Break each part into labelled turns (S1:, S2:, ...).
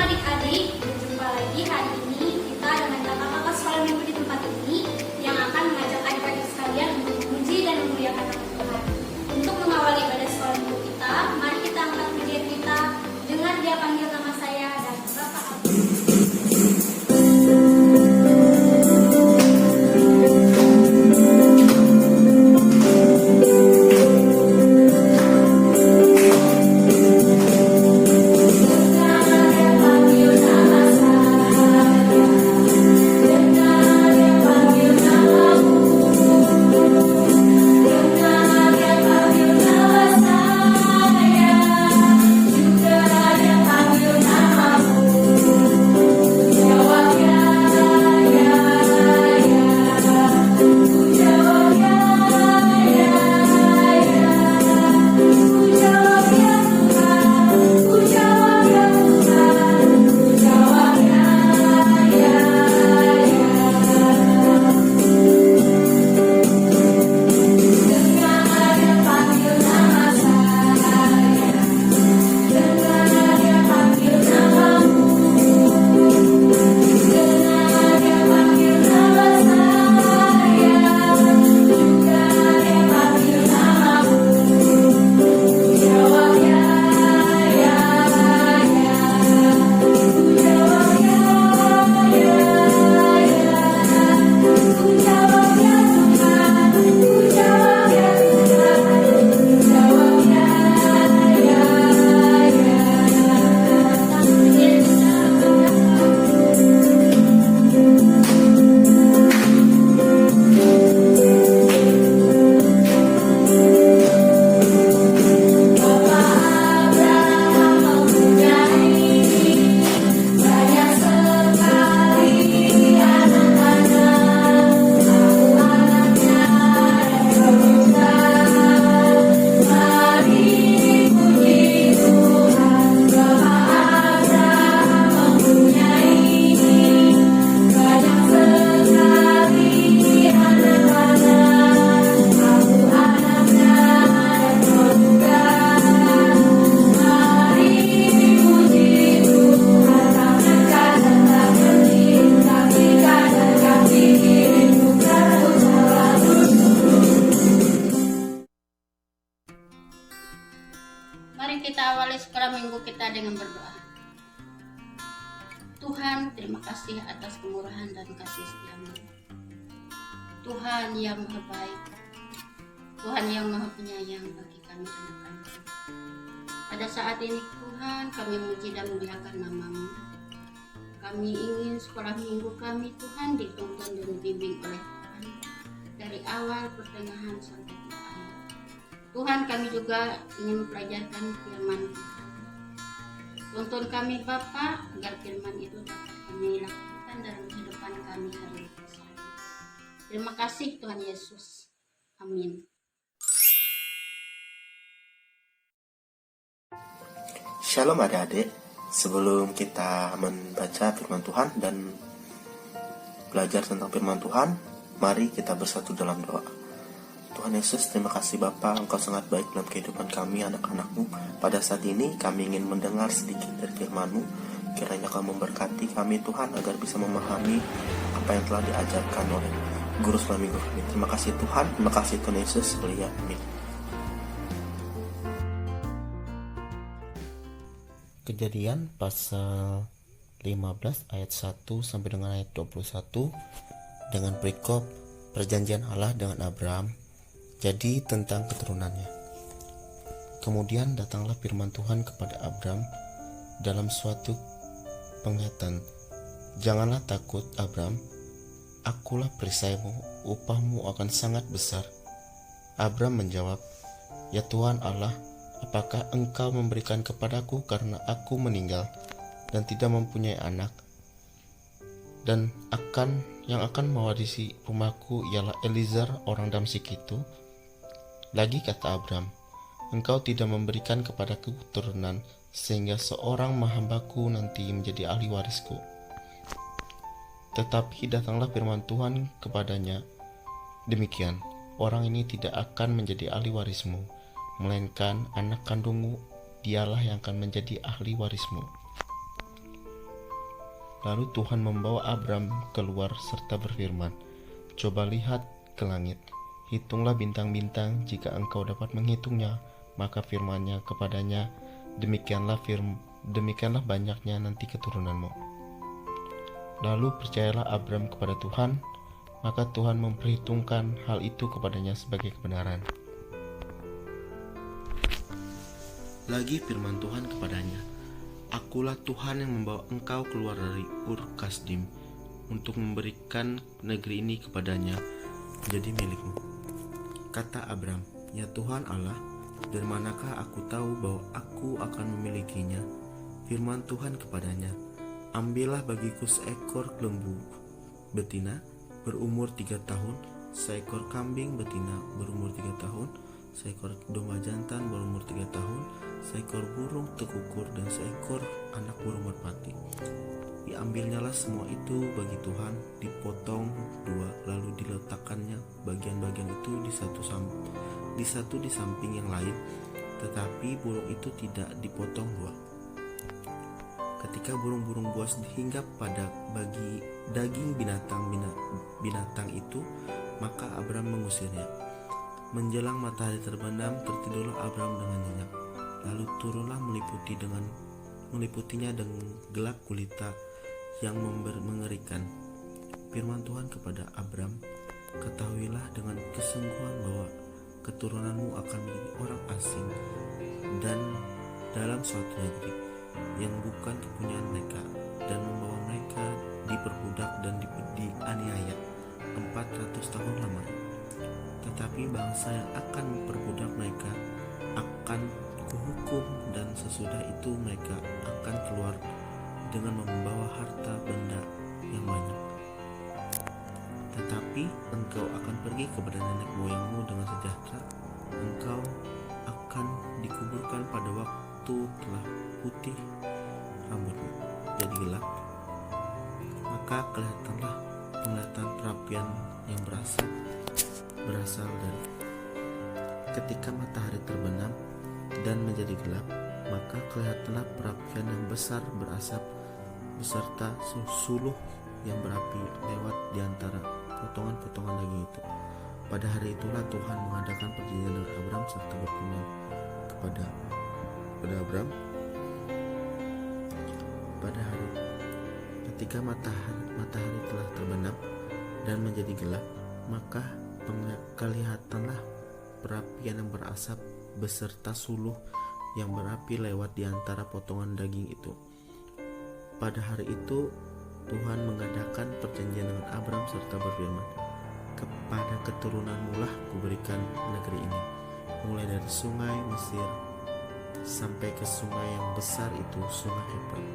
S1: adik-adik, berjumpa lagi hari ini kita dengan kakak-kakak sekolah minggu di tempat ini yang akan mengajak adik-adik sekalian untuk memuji dan memuliakan nama Tuhan. Untuk mengawali ibadah sekolah minggu kita, mari kita angkat pujian kita dengan Dia panggil nama saya dan Bapak aku.
S2: Mari kita awali sekolah minggu kita dengan berdoa. Tuhan, terima kasih atas kemurahan dan kasih setia-Mu. Tuhan yang Maha Baik, Tuhan yang Maha Penyayang bagi kami anak-anak. Pada saat ini Tuhan, kami memuji dan memuliakan nama-Mu. Kami ingin sekolah minggu kami Tuhan dituntun dan dibimbing oleh Tuhan dari awal, pertengahan sampai ke akhir. Tuhan, kami juga ingin mempelajarkan firman Tuhan. Tuntun kami Bapa agar firman itu dapat kami lakukan dalam kehidupan kami hari ini. Terima kasih Tuhan Yesus. Amin.
S3: Shalom adik-adik, sebelum kita membaca firman Tuhan dan belajar tentang firman Tuhan, mari kita bersatu dalam doa. Tuhan Yesus, terima kasih Bapa, Engkau sangat baik dalam kehidupan kami anak-anak-Mu. Pada saat ini kami ingin mendengar sedikit dari firman-Mu. Kiranya Kau memberkati kami Tuhan agar bisa memahami apa yang telah diajarkan oleh guru sekolah minggu kami. Terima kasih Tuhan, terima kasih Tuhan Yesus, mulia, amin.
S4: Kejadian pasal 15 ayat 1 sampai dengan ayat 21 dengan perikop perjanjian Allah dengan Abraham, jadi tentang keturunannya. Kemudian datanglah firman Tuhan kepada Abraham dalam suatu penglihatan. Janganlah takut Abraham, akulah perisaimu, upahmu akan sangat besar. Abraham menjawab, ya Tuhan Allah, apakah engkau memberikan kepadaku karena aku meninggal dan tidak mempunyai anak, dan yang akan mewarisi rumahku ialah Eliezer orang Damsyik itu? Lagi kata Abraham, engkau tidak memberikan kepadaku keturunan sehingga seorang hambaku nanti menjadi ahli warisku. Tetapi datanglah firman Tuhan kepadanya, demikian, orang ini tidak akan menjadi ahli warismu, melainkan anak kandungmu dialah yang akan menjadi ahli warismu. Lalu Tuhan membawa Abram keluar serta berfirman, "Coba lihat ke langit, hitunglah bintang-bintang, jika engkau dapat menghitungnya." Maka firman-Nya kepadanya, demikianlah banyaknya nanti keturunanmu." Lalu percayalah Abram kepada Tuhan, maka Tuhan memperhitungkan hal itu kepadanya sebagai kebenaran. Lagi firman Tuhan kepadanya, "Akulah Tuhan yang membawa engkau keluar dari Ur Kasdim untuk memberikan negeri ini kepadanya jadi milikmu." Kata Abram, "Ya Tuhan Allah, dari manakah aku tahu bahwa aku akan memilikinya?" Firman Tuhan kepadanya, "Ambillah bagiku seekor lembu betina berumur 3 tahun, seekor kambing betina berumur 3 tahun, seekor domba jantan berumur 3 tahun, seekor burung tekukur, dan seekor anak burung merpati." Diambilnyalah semua itu bagi Tuhan, dipotong 2, lalu diletakkannya bagian-bagian itu di satu di samping yang lain, tetapi burung itu tidak dipotong 2. Ketika burung-burung buas hinggap pada bagi daging binatang itu, maka Abram mengusirnya. Menjelang matahari terbenam, tertidurlah Abram dengan nyenyak. Lalu turunlah meliputinya dengan gelap gulita yang mengerikan. Firman Tuhan kepada Abram, "Ketahuilah dengan kesungguhan bahwa keturunanmu akan menjadi orang asing dan dalam suatu negeri yang bukan kepunyaan mereka, dan membawa mereka diperbudak dan dianiaya 400 tahun lamanya. Tetapi bangsa yang akan memperbudak mereka akan kuhukum, dan sesudah itu mereka akan keluar dengan membawa harta benda yang banyak. Tetapi engkau akan pergi kepada nenek moyangmu dengan sejahtera. Engkau akan dikuburkan pada waktu telah putih rambutmu jadi gelap. Maka kelihatanlah penglihatan perapian yang berasal dari ketika matahari terbenam dan menjadi gelap, maka kelihatanlah perapian yang besar berasap beserta suluh yang berapi lewat di antara potongan-potongan daging itu. Pada hari itulah Tuhan mengadakan perjanjian dengan Abram serta berfirman kepada Abram, pada hari ketika matahari telah terbenam dan menjadi gelap, maka kelihatanlah perapian yang berasap beserta suluh yang berapi lewat di antara potongan daging itu. Pada hari itu Tuhan mengadakan perjanjian dengan Abram serta berfirman, "Kepada keturunanmu lah kuberikan negeri ini, mulai dari sungai Mesir sampai ke sungai yang besar itu, sungai Efrat,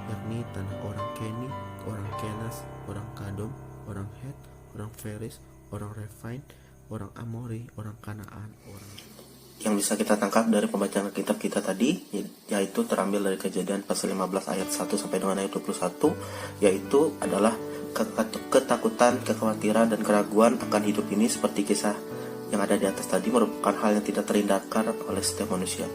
S4: yakni tanah orang Keni, orang Kenas, orang Kadom, orang Het, orang Feris, orang Refaim, orang Amori, orang Kanaan, orang..."
S3: Yang bisa kita tangkap dari pembacaan kitab kita tadi, yaitu terambil dari Kejadian pasal 15 ayat 1 sampai dengan ayat 21, yaitu adalah ketakutan, kekhawatiran, dan keraguan akan hidup ini seperti kisah yang ada di atas tadi merupakan hal yang tidak terhindarkan oleh setiap manusia,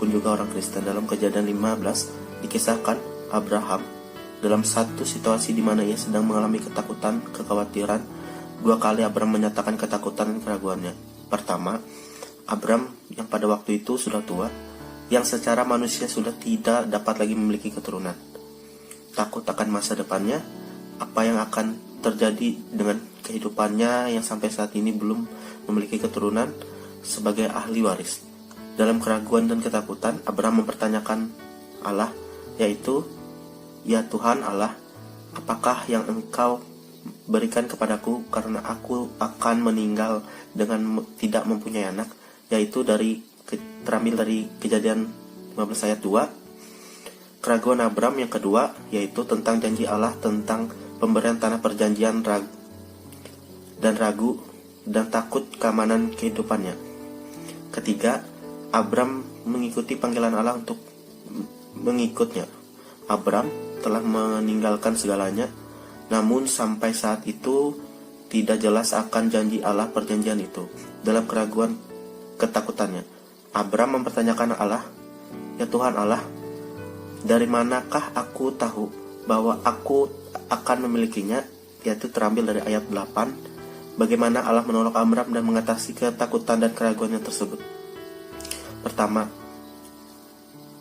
S3: pun juga orang Kristen. Dalam Kejadian 15 dikisahkan Abraham dalam satu situasi di mana ia sedang mengalami ketakutan, kekhawatiran. 2 kali Abraham menyatakan ketakutan dan keraguannya. Pertama, Abram yang pada waktu itu sudah tua, yang secara manusia sudah tidak dapat lagi memiliki keturunan. Takut akan masa depannya, apa yang akan terjadi dengan kehidupannya yang sampai saat ini belum memiliki keturunan sebagai ahli waris. Dalam keraguan dan ketakutan, Abram mempertanyakan Allah, yaitu, "Ya Tuhan Allah, apakah yang Engkau berikan kepadaku karena aku akan meninggal dengan tidak mempunyai anak?" Yaitu terambil dari Kejadian 15 ayat 2. Keraguan Abram yang kedua yaitu tentang janji Allah tentang pemberian tanah perjanjian, ragu dan takut keamanan kehidupannya. Ketiga, Abram mengikuti panggilan Allah untuk mengikutnya. Abram telah meninggalkan segalanya, namun sampai saat itu tidak jelas akan janji Allah perjanjian itu. Dalam keraguan ketakutannya, Abram mempertanyakan Allah, "Ya Tuhan Allah, dari manakah aku tahu bahwa aku akan memilikinya, yaitu terambil dari ayat 8. Bagaimana Allah menolak Abram dan mengatasi ketakutan dan keraguannya tersebut. Pertama,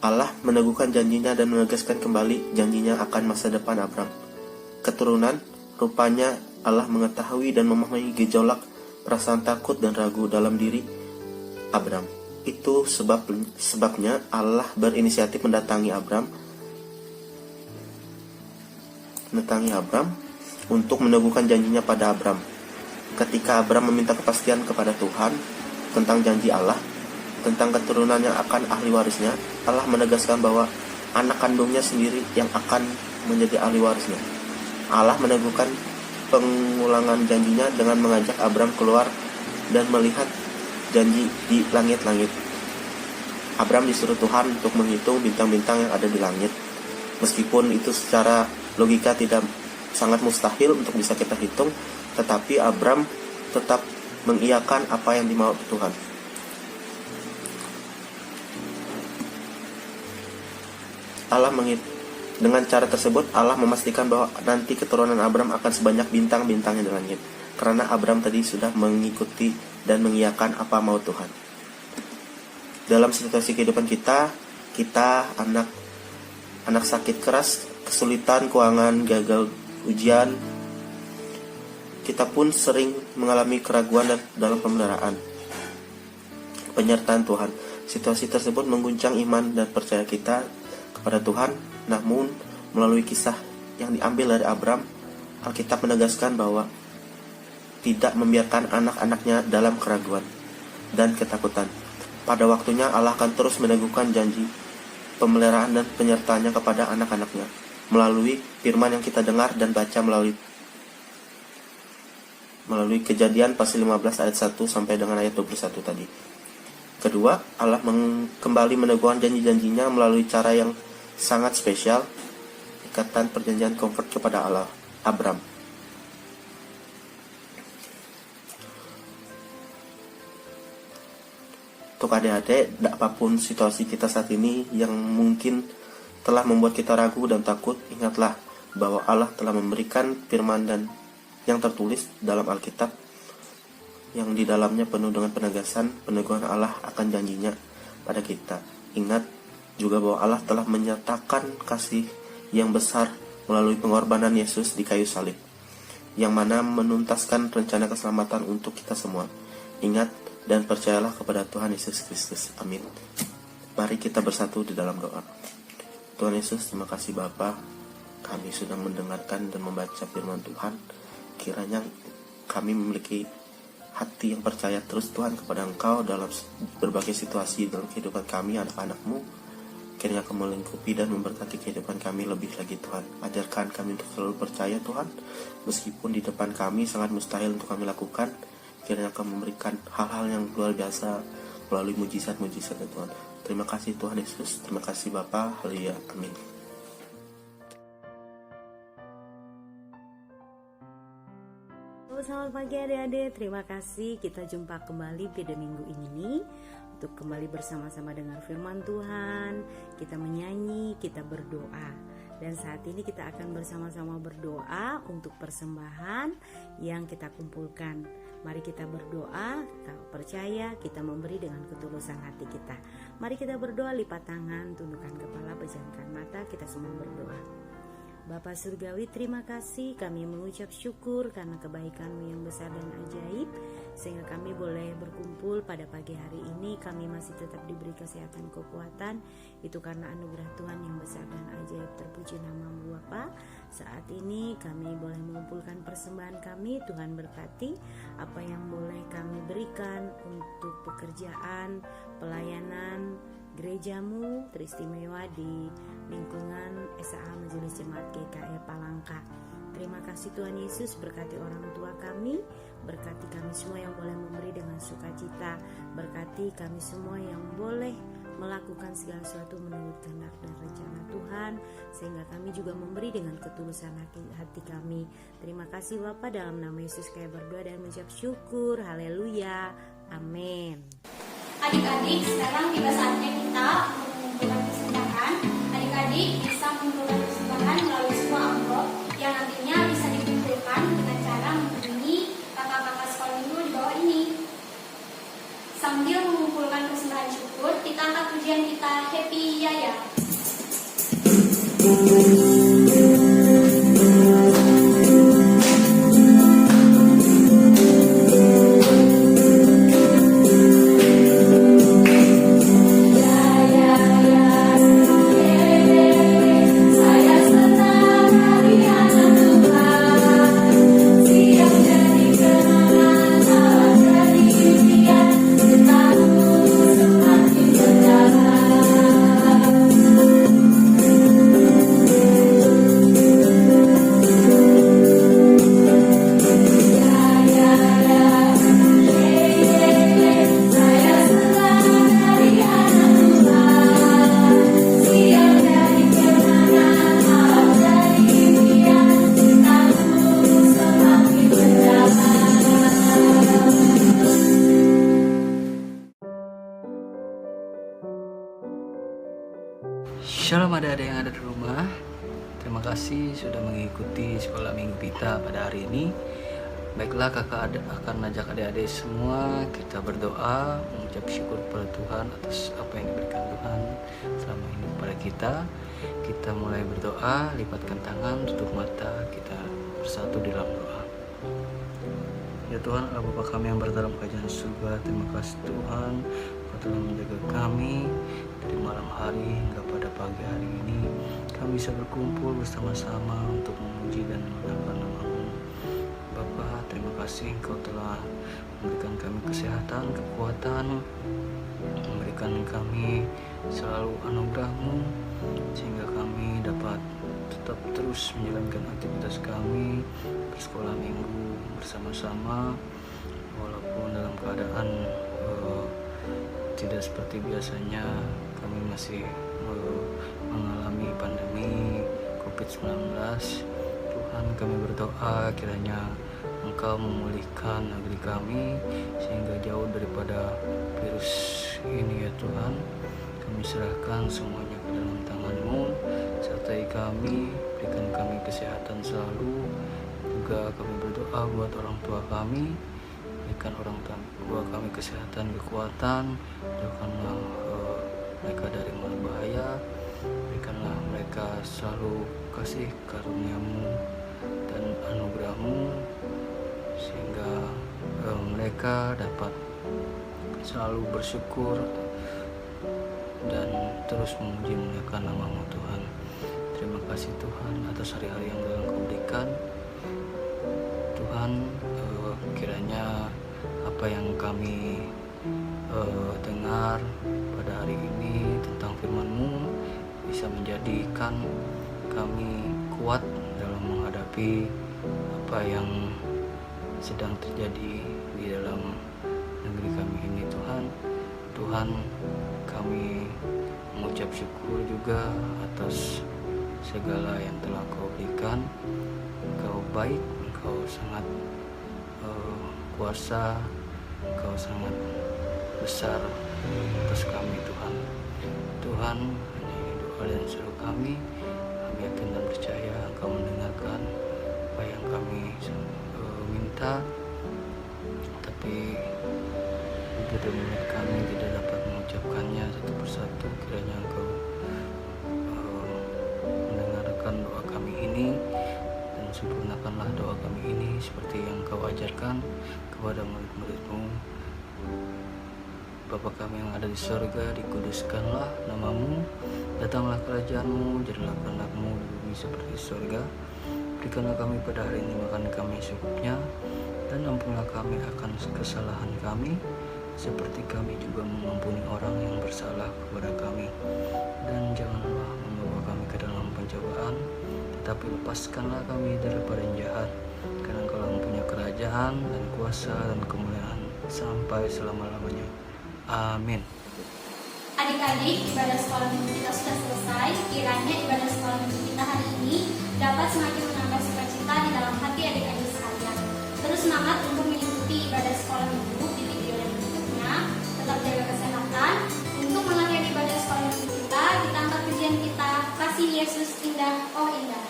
S3: Allah meneguhkan janjinya dan menegaskan kembali janjinya akan masa depan Abram. Keturunan, rupanya Allah mengetahui dan memahami gejolak perasaan takut dan ragu dalam diri Abram. Itu sebabnya Allah berinisiatif mendatangi Abram untuk meneguhkan janjinya pada Abram. Ketika Abram meminta kepastian kepada Tuhan tentang janji Allah, tentang keturunan yang akan ahli warisnya, Allah menegaskan bahwa anak kandungnya sendiri yang akan menjadi ahli warisnya. Allah meneguhkan pengulangan janjinya dengan mengajak Abram keluar dan melihat janji di langit-langit. Abram disuruh Tuhan untuk menghitung bintang-bintang yang ada di langit. Meskipun itu secara logika tidak sangat mustahil untuk bisa kita hitung, tetapi Abram tetap mengiyakan apa yang dimau Tuhan. Dengan cara tersebut Allah memastikan bahwa nanti keturunan Abram akan sebanyak bintang-bintang di langit, karena Abram tadi sudah mengikuti dan mengiyakan apa mau Tuhan. Dalam situasi kehidupan kita anak sakit keras, kesulitan keuangan, gagal ujian, kita pun sering mengalami keraguan dalam pemeliharaan penyertaan Tuhan. Situasi tersebut mengguncang iman dan percaya kita kepada Tuhan. Namun melalui kisah yang diambil dari Abram, Alkitab menegaskan bahwa tidak membiarkan anak-anaknya dalam keraguan dan ketakutan. Pada waktunya Allah akan terus meneguhkan janji pemeliharaan dan penyertaannya kepada anak-anaknya melalui firman yang kita dengar dan baca melalui Kejadian pasal 15 ayat 1 sampai dengan ayat 21 tadi. Kedua, Allah kembali meneguhkan janji-janjinya melalui cara yang sangat spesial, ikatan perjanjian comfort kepada Abram. Untuk adik-adik, apapun situasi kita saat ini yang mungkin telah membuat kita ragu dan takut, ingatlah bahwa Allah telah memberikan firman dan yang tertulis dalam Alkitab, yang di dalamnya penuh dengan peneguhan Allah akan janjinya pada kita. Ingat juga bahwa Allah telah menyatakan kasih yang besar melalui pengorbanan Yesus di kayu salib, yang mana menuntaskan rencana keselamatan untuk kita semua. Ingat dan percayalah kepada Tuhan Yesus Kristus. Amin. Mari kita bersatu di dalam doa. Tuhan Yesus, terima kasih Bapa, kami sudah mendengarkan dan membaca firman Tuhan. Kiranya kami memiliki hati yang percaya terus Tuhan kepada Engkau dalam berbagai situasi dalam kehidupan kami, anak-anak-Mu. Kiranya Kau melingkupi dan memberkati kehidupan kami lebih lagi Tuhan. Ajarkan kami untuk selalu percaya Tuhan, meskipun di depan kami sangat mustahil untuk kami lakukan. Kiranya Kau memberikan hal-hal yang luar biasa melalui mujizat-mujizat Tuhan. Terima kasih Tuhan Yesus, terima kasih Bapa. Haleluya, amin.
S5: Selamat pagi adik-adik, terima kasih kita jumpa kembali pada minggu ini untuk kembali bersama-sama dengar firman Tuhan, kita menyanyi, kita berdoa. Dan saat ini kita akan bersama-sama berdoa untuk persembahan yang kita kumpulkan. Mari kita berdoa, kita percaya, kita memberi dengan ketulusan hati kita. Mari kita berdoa, lipat tangan, tundukkan kepala, pejamkan mata, kita semua berdoa. Bapa Surgawi, terima kasih, kami mengucap syukur karena kebaikan-Mu yang besar dan ajaib, sehingga kami boleh berkumpul pada pagi hari ini. Kami masih tetap diberi kesehatan, kekuatan, itu karena anugerah Tuhan yang besar dan ajaib. Terpuji nama-Mu Bapa. Saat ini kami boleh mengumpulkan persembahan kami. Tuhan berkati apa yang boleh kami berikan untuk pekerjaan, pelayanan gereja-Mu teristimewa di lingkungan SAA Majelis Jemaat GKI Palangka. Terima kasih Tuhan Yesus, berkati orang tua kami, berkati kami semua yang boleh memberi dengan sukacita, berkati kami semua yang boleh melakukan segala sesuatu menurut kehendak dan rencana Tuhan, sehingga kami juga memberi dengan ketulusan hati kami. Terima kasih Bapa, dalam nama Yesus kami berdoa dan mengucap syukur. Haleluya, amin.
S1: Adik-adik, sekarang tiba saatnya kita mengumpulkan persembahan. Adik-adik bisa mengumpulkan persembahan melalui sebuah
S6: kasih sudah mengikuti sekolah minggu kita pada hari ini. Baiklah, kakak akan ajak adik-adik semua kita berdoa, mengucap syukur kepada Tuhan atas apa yang diberikan Tuhan selama ini kepada kita. Kita mulai berdoa, lipatkan tangan, tutup mata, kita bersatu di dalam doa. Ya Tuhan, Allah Bapa kami yang berada dalam kerajaan surga, terima kasih Tuhan, Kau telah menjaga kami dari malam hari hingga pada pagi hari ini. Kami bisa berkumpul bersama-sama untuk memuji dan memuliakan nama-Mu. Bapa, terima kasih Engkau telah memberikan kami kesehatan, kekuatan, memberikan kami selalu anugerah-Mu, sehingga kami dapat tetap terus menjalankan aktivitas kami bersekolah minggu bersama-sama, walaupun dalam keadaan tidak seperti biasanya. Kami masih mengalami pandemi COVID-19. Tuhan, kami berdoa kiranya Engkau memulihkan negeri kami sehingga jauh daripada virus ini ya Tuhan. Kami serahkan semuanya ke dalam tangan-Mu, sertai kami, berikan kami kesehatan selalu. Juga kami berdoa buat orang tua kami, berikan orang tua kami kesehatan, kekuatan, jauhkanlah mereka dari mara bahaya, berikanlah mereka selalu kasih karunia-Mu dan anugerah-Mu, sehingga mereka dapat selalu bersyukur dan terus memuji memuliakan nama-Mu Tuhan. Terima kasih Tuhan atas hari-hari yang telah Engkau berikan. Tuhan, kiranya apa yang kami dengar pada hari ini tentang firman-Mu bisa menjadikan kami kuat dalam menghadapi apa yang sedang terjadi di dalam negeri kami ini Tuhan. Tuhan, kami mengucap syukur juga atas segala yang telah Kau berikan. Kau baik, Kau sangat kuasa, Kau sangat besar atas kami Tuhan. Tuhan, hanya ini doa dan seru kami. Kami yakin dan percaya Engkau mendengarkan apa yang kami minta, tapi dari mulut kami tidak dapat mengucapkannya satu persatu. Kiranya Engkau mendengarkan doa kami ini dan sempurnakanlah doa kami ini seperti yang Kau ajarkan kepada murid-murid-Mu. Bapa kami yang ada di surga, dikuduskanlah nama-Mu, datanglah kerajaan-Mu, jadilah kehendak-Mu di bumi seperti di surga. Berikanlah kami pada hari ini makan kami secukupnya, dan ampunilah kami akan kesalahan kami, seperti kami juga mengampuni orang yang bersalah kepada kami. Dan janganlah membawa kami ke dalam pencobaan, tetapi lepaskanlah kami daripada yang jahat, karena Engkau mempunyai kerajaan dan kuasa dan kemuliaan sampai selama-lamanya. Amin.
S1: Adik-adik, ibadah sekolah minggu kita sudah selesai. Kiranya ibadah sekolah minggu kita hari ini dapat semakin menambah sukacita di dalam hati adik-adik sekalian. Terus semangat untuk mengikuti ibadah sekolah minggu di video yang berikutnya. Tetap jaga kesehatan. Untuk mengakhiri ibadah sekolah minggu kita, ditambah pujian kita, kasih Yesus indah, oh indah.